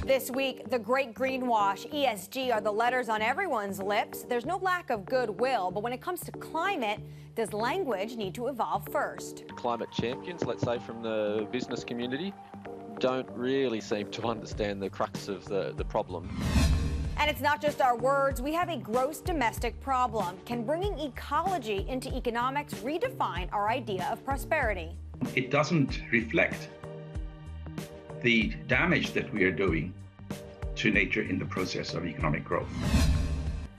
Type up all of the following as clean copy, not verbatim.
This week, the great greenwash, ESG, are the letters on everyone's lips. There's no lack of goodwill, but when it comes to climate, does language need to evolve first? Climate champions, let's say from the business community, don't really seem to understand the crux of the problem. And it's not just our words. We have a gross domestic problem. Can bringing ecology into economics redefine our idea of prosperity? It doesn't reflect the damage that we are doing to nature in the process of economic growth.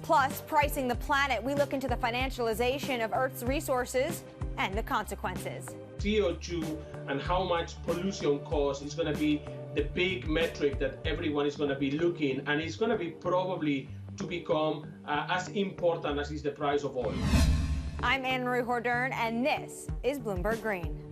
Plus, pricing the planet, we look into the financialization of Earth's resources and the consequences. CO2 and how much pollution costs is going to be the big metric that everyone is going to be looking, and it's going to be probably to become as important as is the price of oil. I'm Anne-Marie Hordern, and this is Bloomberg Green.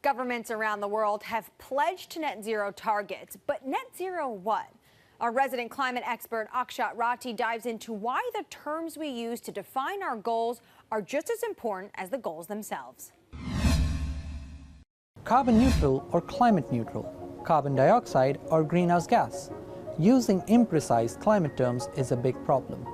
Governments around the world have pledged to net zero targets, but net zero what? Our resident climate expert Akshat Rathi dives into why the terms we use to define our goals are just as important as the goals themselves. Carbon neutral or climate neutral, carbon dioxide or greenhouse gas. Using imprecise climate terms is a big problem.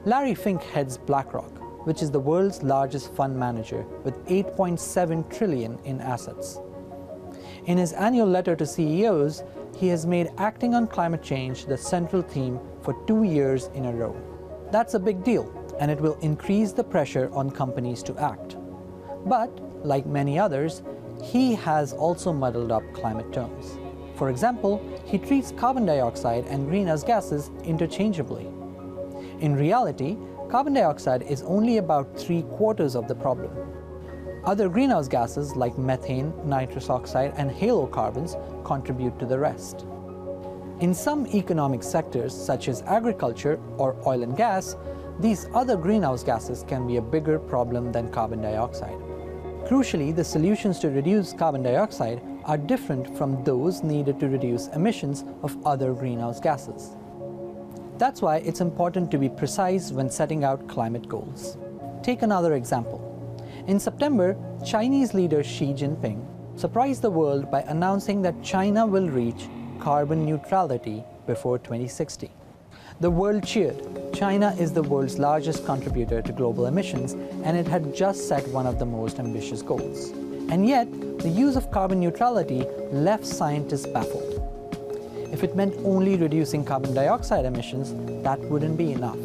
Larry Fink heads BlackRock, which is the world's largest fund manager with $8.7 trillion in assets. In his annual letter to CEOs, he has made acting on climate change the central theme for 2 years in a row. That's a big deal, and it will increase the pressure on companies to act. But, like many others, he has also muddled up climate terms. For example, he treats carbon dioxide and greenhouse gases interchangeably. In reality, carbon dioxide is only about 3/4 of the problem. Other greenhouse gases like methane, nitrous oxide, and halocarbons contribute to the rest. In some economic sectors, such as agriculture or oil and gas, these other greenhouse gases can be a bigger problem than carbon dioxide. Crucially, the solutions to reduce carbon dioxide are different from those needed to reduce emissions of other greenhouse gases. That's why it's important to be precise when setting out climate goals. Take another example. In September, Chinese leader Xi Jinping surprised the world by announcing that China will reach carbon neutrality before 2060. The world cheered. China is the world's largest contributor to global emissions, and it had just set one of the most ambitious goals. And yet, the use of carbon neutrality left scientists baffled. If it meant only reducing carbon dioxide emissions, that wouldn't be enough.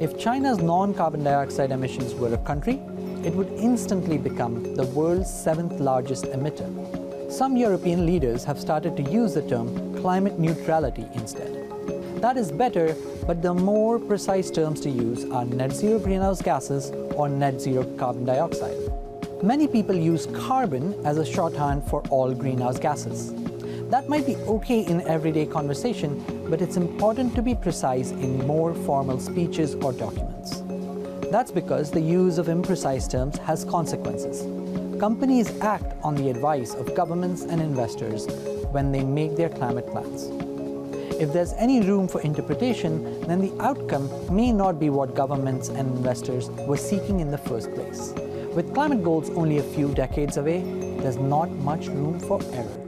If China's non-carbon dioxide emissions were a country, it would instantly become the world's 7th largest emitter. Some European leaders have started to use the term climate neutrality instead. That is better, but the more precise terms to use are net zero greenhouse gases or net zero carbon dioxide. Many people use carbon as a shorthand for all greenhouse gases. That might be okay in everyday conversation, but it's important to be precise in more formal speeches or documents. That's because the use of imprecise terms has consequences. Companies act on the advice of governments and investors when they make their climate plans. If there's any room for interpretation, then the outcome may not be what governments and investors were seeking in the first place. With climate goals only a few decades away, there's not much room for error.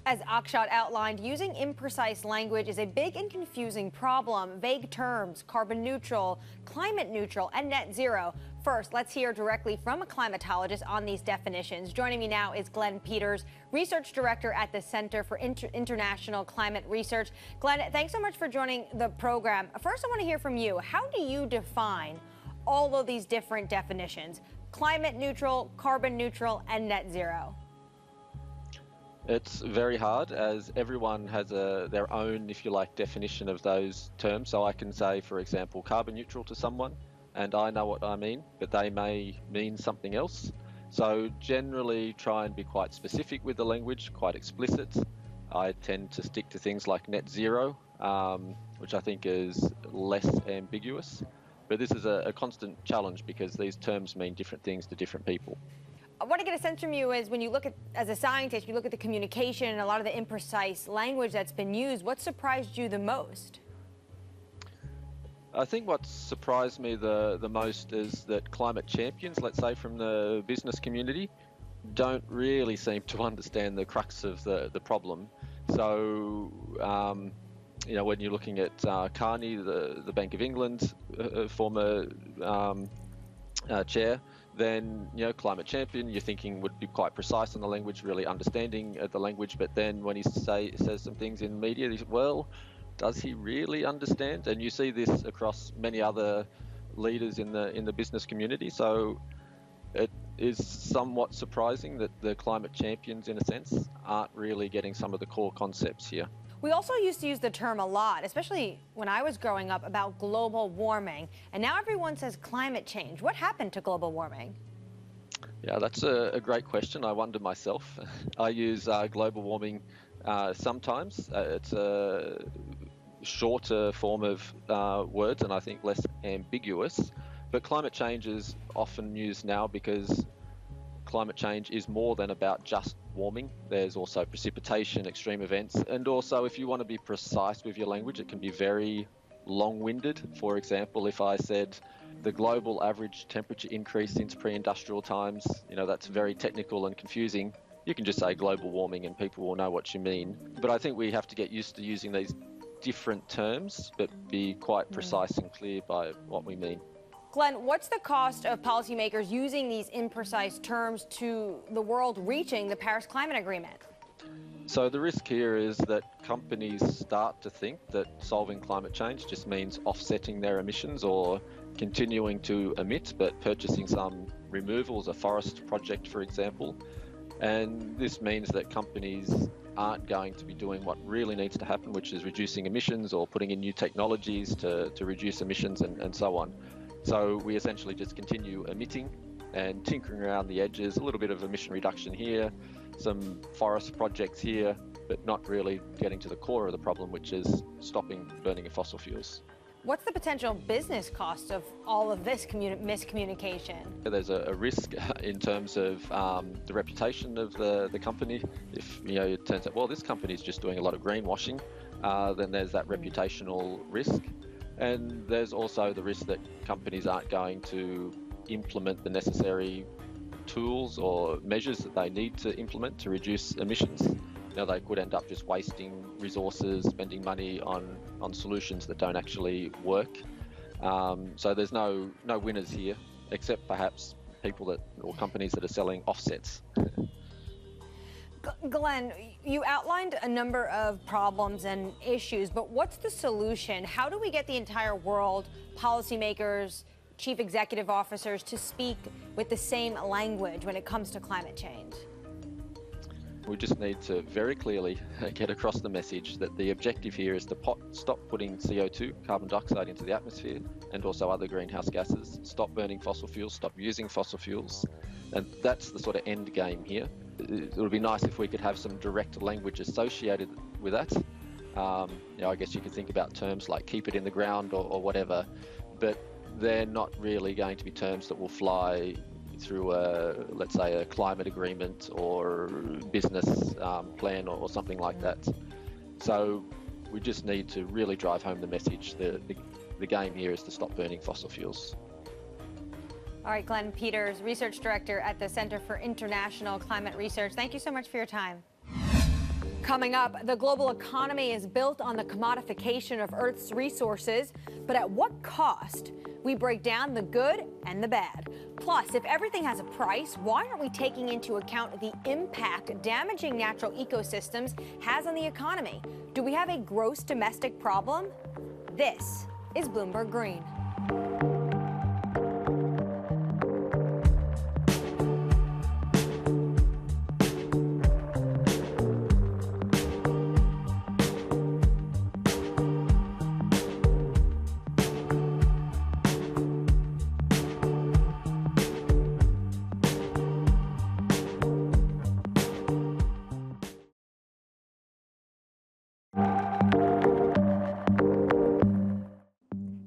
As Akshat outlined, using imprecise language is a big and confusing problem. Vague terms, carbon neutral, climate neutral, and net zero. First, let's hear directly from a climatologist on these definitions. Joining me now is Glenn Peters, Research Director at the Center for International Climate Research. Glenn, thanks so much for joining the program. First, I want to hear from you. How do you define all of these different definitions? Climate neutral, carbon neutral, and net zero. It's very hard, as everyone has their own, if you like, definition of those terms. So I can say, for example, carbon neutral to someone, and I know what I mean, but they may mean something else. So generally try and be quite specific with the language, quite explicit. I tend to stick to things like net zero, which I think is less ambiguous. But this is a constant challenge because these terms mean different things to different people. What I get a sense from you is when you look at, as a scientist, you look at the communication and a lot of the imprecise language that's been used, what surprised you the most? I think what surprised me the most is that climate champions, let's say from the business community, don't really seem to understand the crux of the problem. So, when you're looking at Carney, the Bank of England, former chair, then, climate champion, you're thinking would be quite precise on the language, really understanding the language. But then when he says some things in media, he says, well, does he really understand? And you see this across many other leaders in the business community. So it is somewhat surprising that the climate champions, in a sense, aren't really getting some of the core concepts here. We also used to use the term a lot, especially when I was growing up, about global warming. And now everyone says climate change. What happened to global warming? Yeah, that's a great question. I wonder myself. I use global warming sometimes. It's a shorter form of words and I think less ambiguous. But climate change is often used now because climate change is more than about just warming. There's also precipitation, extreme events, and also if you want to be precise with your language, it can be very long-winded. For example, if I said the global average temperature increase since pre-industrial times, that's very technical and confusing. You can just say global warming and people will know what you mean. But I think we have to get used to using these different terms, but be quite precise and clear by what we mean. Glenn, what's the cost of policymakers using these imprecise terms to the world reaching the Paris Climate Agreement? So the risk here is that companies start to think that solving climate change just means offsetting their emissions or continuing to emit, but purchasing some removals, a forest project, for example. And this means that companies aren't going to be doing what really needs to happen, which is reducing emissions or putting in new technologies to reduce emissions and so on. So we essentially just continue emitting and tinkering around the edges, a little bit of emission reduction here, some forest projects here, but not really getting to the core of the problem, which is stopping burning of fossil fuels. What's the potential business cost of all of this miscommunication? There's a risk in terms of the reputation of the company. If it turns out, well, this company is just doing a lot of greenwashing, then there's that reputational risk. And there's also the risk that companies aren't going to implement the necessary tools or measures that they need to implement to reduce emissions. They could end up just wasting resources, spending money on solutions that don't actually work. So there's no winners here, except perhaps people or companies that are selling offsets. Glenn, you outlined a number of problems and issues, but what's the solution? How do we get the entire world, policymakers, chief executive officers, to speak with the same language when it comes to climate change? We just need to very clearly get across the message that the objective here is to stop putting CO2, carbon dioxide, into the atmosphere and also other greenhouse gases, stop burning fossil fuels, stop using fossil fuels. And that's the sort of end game here. It would be nice if we could have some direct language associated with that. I guess you could think about terms like keep it in the ground or whatever, but they're not really going to be terms that will fly through let's say a climate agreement or business plan or something like that. So we just need to really drive home the message. The game here is to stop burning fossil fuels. All right, Glenn Peters, Research Director at the Center for International Climate Research. Thank you so much for your time. Coming up, the global economy is built on the commodification of Earth's resources, but at what cost? We break down the good and the bad. Plus, if everything has a price, why aren't we taking into account the impact damaging natural ecosystems has on the economy? Do we have a gross domestic problem? This is Bloomberg Green.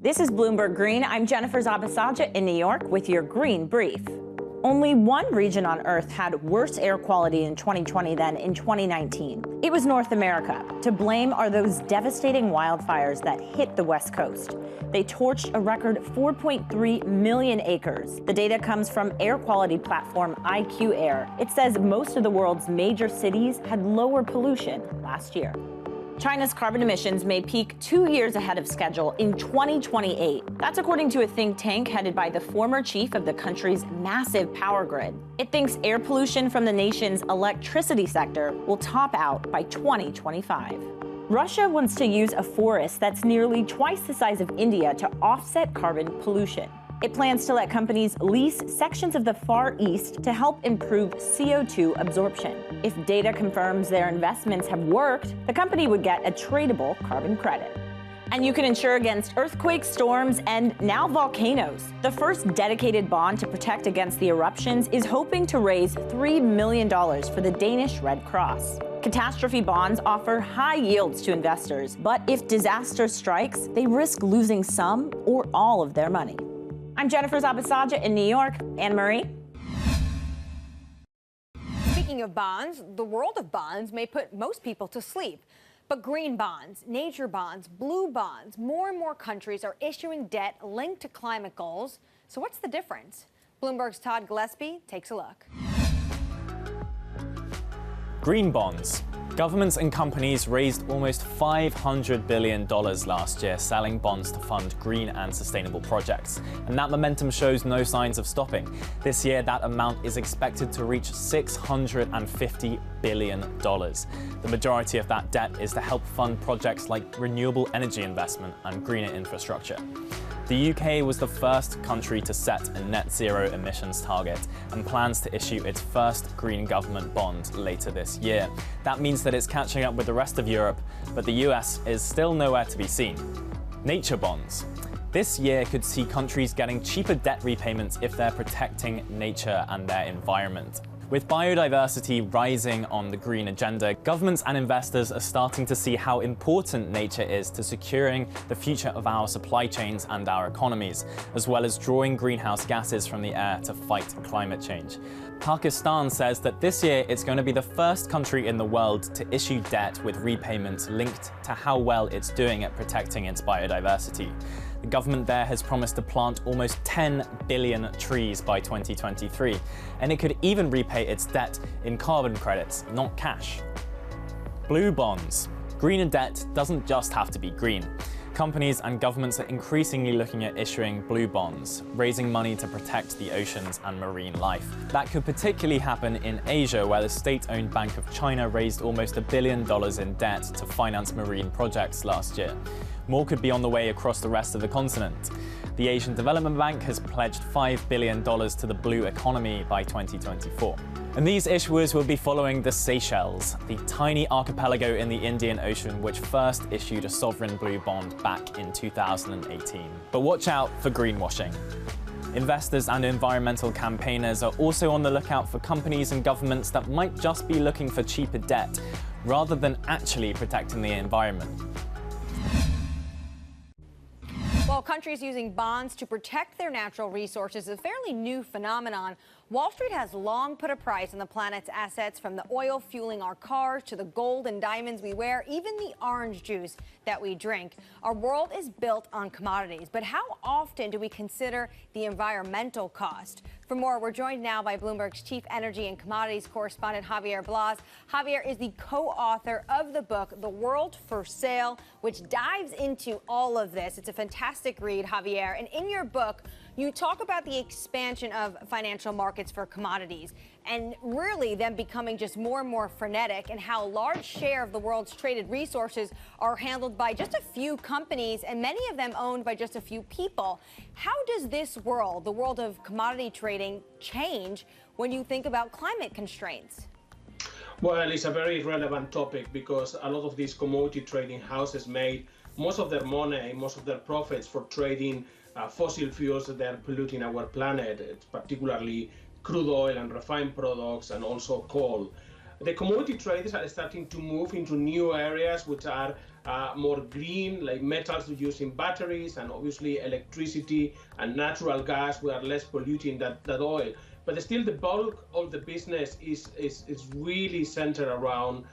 This is Bloomberg Green. I'm Jennifer Zabasaja in New York with your Green Brief. Only one region on Earth had worse air quality in 2020 than in 2019. It was North America. To blame are those devastating wildfires that hit the West Coast. They torched a record 4.3 million acres. The data comes from air quality platform IQ Air. It says most of the world's major cities had lower pollution last year. China's carbon emissions may peak 2 years ahead of schedule in 2028. That's according to a think tank headed by the former chief of the country's massive power grid. It thinks air pollution from the nation's electricity sector will top out by 2025. Russia wants to use a forest that's nearly twice the size of India to offset carbon pollution. It plans to let companies lease sections of the Far East to help improve CO2 absorption. If data confirms their investments have worked, the company would get a tradable carbon credit. And you can insure against earthquakes, storms, and now volcanoes. The first dedicated bond to protect against the eruptions is hoping to raise $3 million for the Danish Red Cross. Catastrophe bonds offer high yields to investors, but if disaster strikes, they risk losing some or all of their money. I'm Jennifer Zabasaja in New York. Anne-Marie? Speaking of bonds, the world of bonds may put most people to sleep. But green bonds, nature bonds, blue bonds, more and more countries are issuing debt linked to climate goals. So what's the difference? Bloomberg's Todd Gillespie takes a look. Green bonds. Governments and companies raised almost $500 billion last year selling bonds to fund green and sustainable projects. And that momentum shows no signs of stopping. This year, that amount is expected to reach $650 billion. The majority of that debt is to help fund projects like renewable energy investment and greener infrastructure. The UK was the first country to set a net zero emissions target and plans to issue its first green government bond later this year. That means that it's catching up with the rest of Europe, but the US is still nowhere to be seen. Nature bonds. This year could see countries getting cheaper debt repayments if they're protecting nature and their environment. With biodiversity rising on the green agenda, governments and investors are starting to see how important nature is to securing the future of our supply chains and our economies, as well as drawing greenhouse gases from the air to fight climate change. Pakistan says that this year it's going to be the first country in the world to issue debt with repayments linked to how well it's doing at protecting its biodiversity. The government there has promised to plant almost 10 billion trees by 2023, and it could even repay its debt in carbon credits, not cash. Blue bonds. Greener debt doesn't just have to be green. Companies and governments are increasingly looking at issuing blue bonds, raising money to protect the oceans and marine life. That could particularly happen in Asia, where the state-owned Bank of China raised almost $1 billion in debt to finance marine projects last year. More could be on the way across the rest of the continent. The Asian Development Bank has pledged $5 billion to the blue economy by 2024. And these issuers will be following the Seychelles, the tiny archipelago in the Indian Ocean which first issued a sovereign blue bond back in 2018. But watch out for greenwashing. Investors and environmental campaigners are also on the lookout for companies and governments that might just be looking for cheaper debt, rather than actually protecting the environment. While countries using bonds to protect their natural resources is a fairly new phenomenon, Wall Street has long put a price on the planet's assets, from the oil fueling our cars to the gold and diamonds we wear, even the orange juice that we drink. Our world is built on commodities, but how often do we consider the environmental cost? For more, we're joined now by Bloomberg's chief energy and commodities correspondent, Javier Blas. Javier is the co-author of the book, The World for Sale, which dives into all of this. It's a fantastic read, Javier. And in your book, you talk about the expansion of financial markets for commodities and really them becoming just more and more frenetic, and how a large share of the world's traded resources are handled by just a few companies, and many of them owned by just a few people. How does this world, the world of commodity trading, change when you think about climate constraints? Well, it's a very relevant topic because a lot of these commodity trading houses made most of their money, most of their profits for trading fossil fuels that are polluting our planet, particularly crude oil and refined products, and also coal. The commodity traders are starting to move into new areas which are more green, like metals used in batteries, and obviously electricity and natural gas, we are less polluting than oil. But still, the bulk of the business is really centered around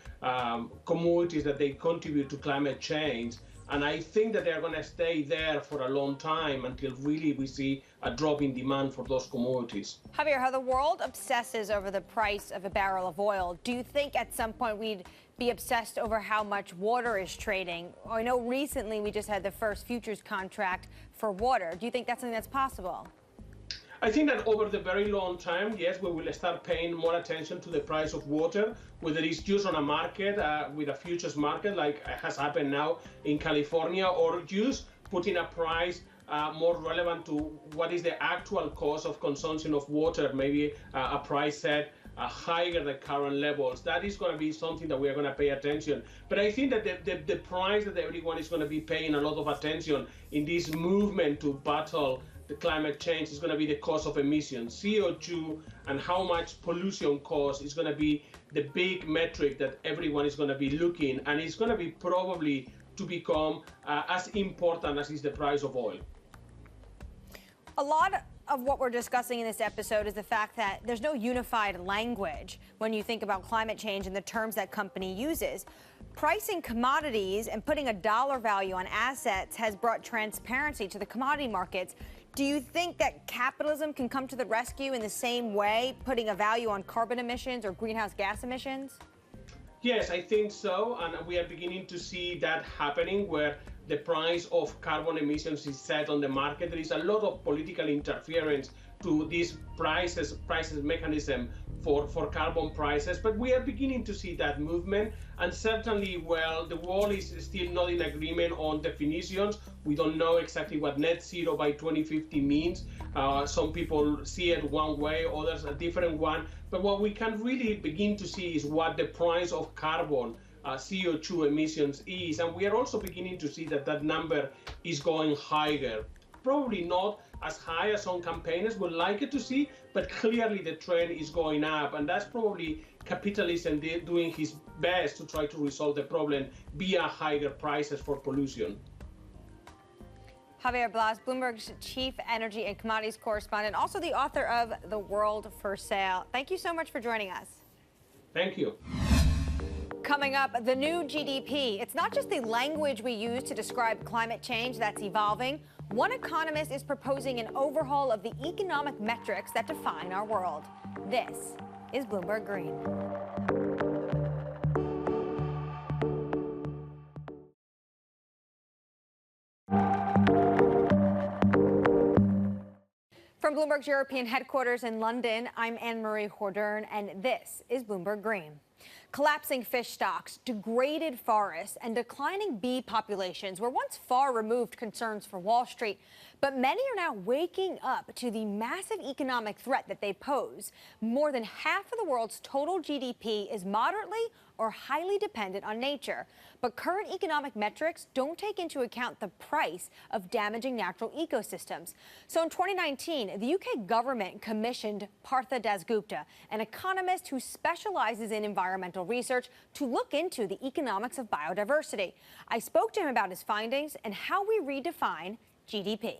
commodities that they contribute to climate change. And I think that they're going to stay there for a long time until really we see a drop in demand for those commodities. Javier, how the world obsesses over the price of a barrel of oil, do you think at some point we'd be obsessed over how much water is trading? I know recently we just had the first futures contract for water. Do you think that's something that's possible? I think that over the very long term, yes, we will start paying more attention to the price of water, whether it's used on a market, with a futures market, like has happened now in California, or just putting a price more relevant to what is the actual cost of consumption of water, maybe a price set higher than current levels. That is going to be something that we are going to pay attention. But I think that the price that everyone is going to be paying a lot of attention in this movement to battle the climate change is going to be the cost of emissions. CO2 and how much pollution costs is going to be the big metric that everyone is going to be looking, and it's going to be probably to become as important as is the price of oil. A lot of what we're discussing in this episode is the fact that there's no unified language when you think about climate change and the terms that company uses. Pricing commodities and putting a dollar value on assets has brought transparency to the commodity markets. Do you think that capitalism can come to the rescue in the same way, putting a value on carbon emissions or greenhouse gas emissions? Yes, I think so. And we are beginning to see that happening, where the price of carbon emissions is set on the market. There is a lot of political interference to this prices mechanism for carbon prices, but we are beginning to see that movement. And certainly, well, the world is still not in agreement on definitions. We don't know exactly what net zero by 2050 means. Some people see it one way, others a different one. But what we can really begin to see is what the price of carbon CO2 emissions is. And we are also beginning to see that that number is going higher. Probably not as high as some campaigners would like it to see, but clearly the trend is going up. And that's probably capitalism doing his best to try to resolve the problem via higher prices for pollution. Javier Blas, Bloomberg's chief energy and commodities correspondent, also the author of The World for Sale. Thank you so much for joining us. Thank you. Coming up, the new GDP. It's not just the language we use to describe climate change that's evolving. One economist is proposing an overhaul of the economic metrics that define our world. This is Bloomberg Green. From Bloomberg's European headquarters in London, I'm Anne-Marie Hordern, and this is Bloomberg Green. Collapsing fish stocks, degraded forests, and declining bee populations were once far removed concerns for Wall Street, but many are now waking up to the massive economic threat that they pose. More than half of the world's total GDP is moderately or highly dependent on nature. But current economic metrics don't take into account the price of damaging natural ecosystems. So in 2019, the UK government commissioned Partha Dasgupta, an economist who specializes in environmental research, to look into the economics of biodiversity. I spoke to him about his findings and how we redefine GDP.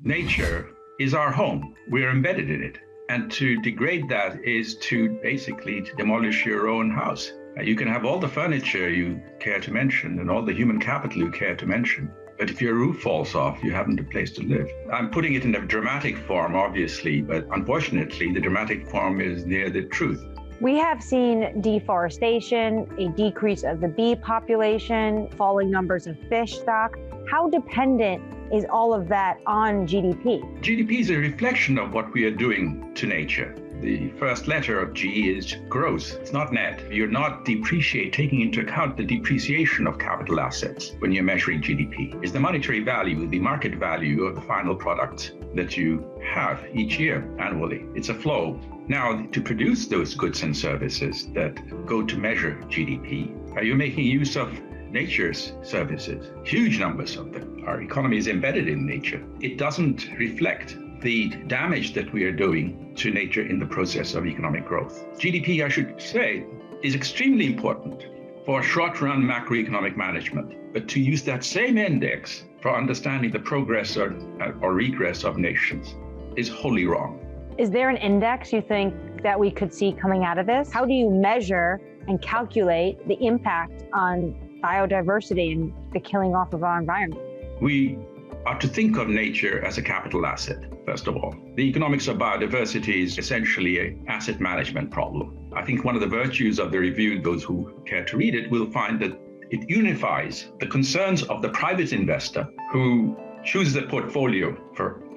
Nature is our home. We are embedded in it. And to degrade that is to basically demolish your own house. You can have all the furniture you care to mention and all the human capital you care to mention, but if your roof falls off, you haven't a place to live. I'm putting it in a dramatic form, obviously, but unfortunately, the dramatic form is near the truth. We have seen deforestation, a decrease of the bee population, falling numbers of fish stock. How dependent is all of that on GDP? GDP is a reflection of what we are doing to nature. The first letter of G is gross. It's not net. You're not taking into account the depreciation of capital assets when you're measuring GDP. It's the monetary value, the market value of the final product that you have each year annually. It's a flow. Now, to produce those goods and services that go to measure GDP, are you making use of nature's services? Huge numbers of them. Our economy is embedded in nature. It doesn't reflect the damage that we are doing to nature in the process of economic growth. GDP, I should say, is extremely important for short-run macroeconomic management. But to use that same index for understanding the progress or regress of nations is wholly wrong. Is there an index you think that we could see coming out of this? How do you measure and calculate the impact on biodiversity and the killing off of our environment? We are to think of nature as a capital asset, first of all. The economics of biodiversity is essentially an asset management problem. I think one of the virtues of the review, those who care to read it, will find that it unifies the concerns of the private investor who chooses a portfolio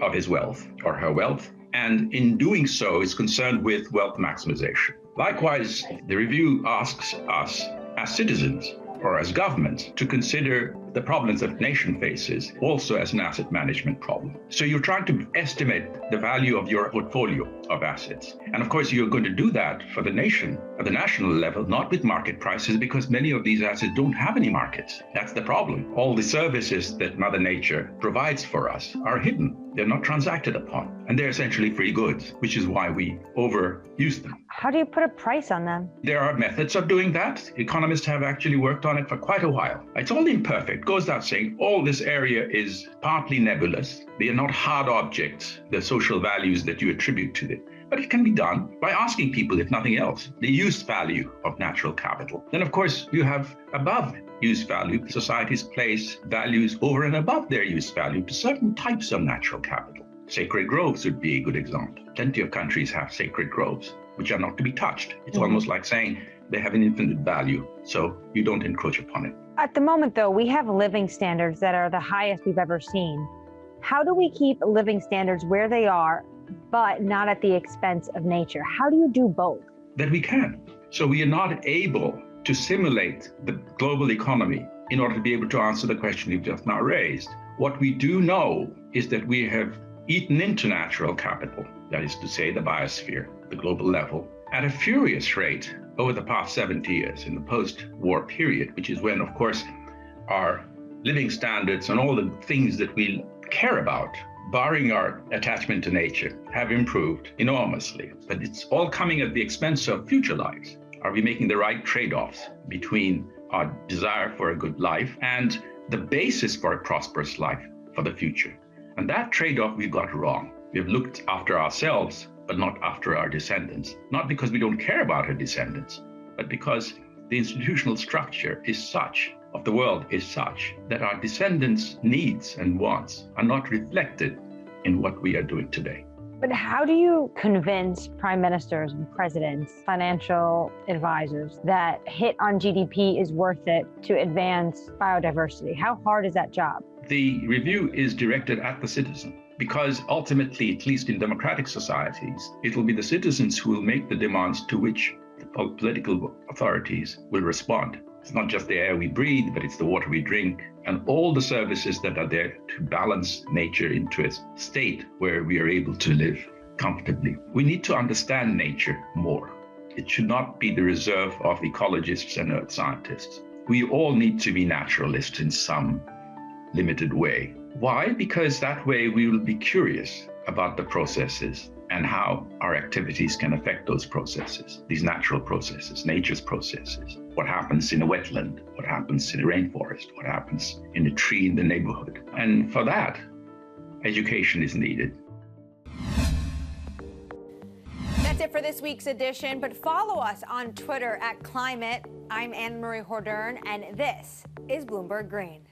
of his wealth or her wealth, and in doing so is concerned with wealth maximization. Likewise, the review asks us as citizens or as governments to consider the problems that the nation faces also as an asset management problem. So you're trying to estimate the value of your portfolio of assets. And of course, you're going to do that for the nation at the national level, not with market prices, because many of these assets don't have any markets. That's the problem. All the services that Mother Nature provides for us are hidden. They're not transacted upon. And they're essentially free goods, which is why we overuse them. How do you put a price on them? There are methods of doing that. Economists have actually worked on it for quite a while. It's all imperfect. It goes without saying, all this area is partly nebulous. They are not hard objects, the social values that you attribute to them. But it can be done by asking people, if nothing else, the use value of natural capital. Then, of course, you have above use value. Societies place values over and above their use value to certain types of natural capital. Sacred groves would be a good example. Plenty of countries have sacred groves, which are not to be touched. It's almost like saying they have an infinite value, so you don't encroach upon it. At the moment, though, we have living standards that are the highest we've ever seen. How do we keep living standards where they are, but not at the expense of nature? How do you do both? That we can. So we are not able to simulate the global economy in order to be able to answer the question you've just now raised. What we do know is that we have eaten into natural capital, that is to say the biosphere, the global level, at a furious rate over the past 70 years in the post-war period, which is when, of course, our living standards and all the things that we care about, barring our attachment to nature, have improved enormously. But it's all coming at the expense of future lives. Are we making the right trade-offs between our desire for a good life and the basis for a prosperous life for the future? And that trade-off we got wrong. We've looked after ourselves, but not after our descendants. Not because we don't care about our descendants, but because the institutional structure is such, of the world is such, that our descendants' needs and wants are not reflected in what we are doing today. But how do you convince prime ministers and presidents, financial advisors, that hit on GDP is worth it to advance biodiversity? How hard is that job? The review is directed at the citizen, because ultimately, at least in democratic societies, it will be the citizens who will make the demands to which the political authorities will respond. It's not just the air we breathe, but it's the water we drink and all the services that are there to balance nature into a state where we are able to live comfortably. We need to understand nature more. It should not be the reserve of ecologists and earth scientists. We all need to be naturalists in some limited way. Why? Because that way we will be curious about the processes and how our activities can affect those processes, these natural processes, nature's processes. What happens in a wetland, what happens in a rainforest, what happens in a tree in the neighborhood. And for that, education is needed. That's it for this week's edition, but follow us on Twitter @Climate. I'm Anne Marie Hordern, and this is Bloomberg Green.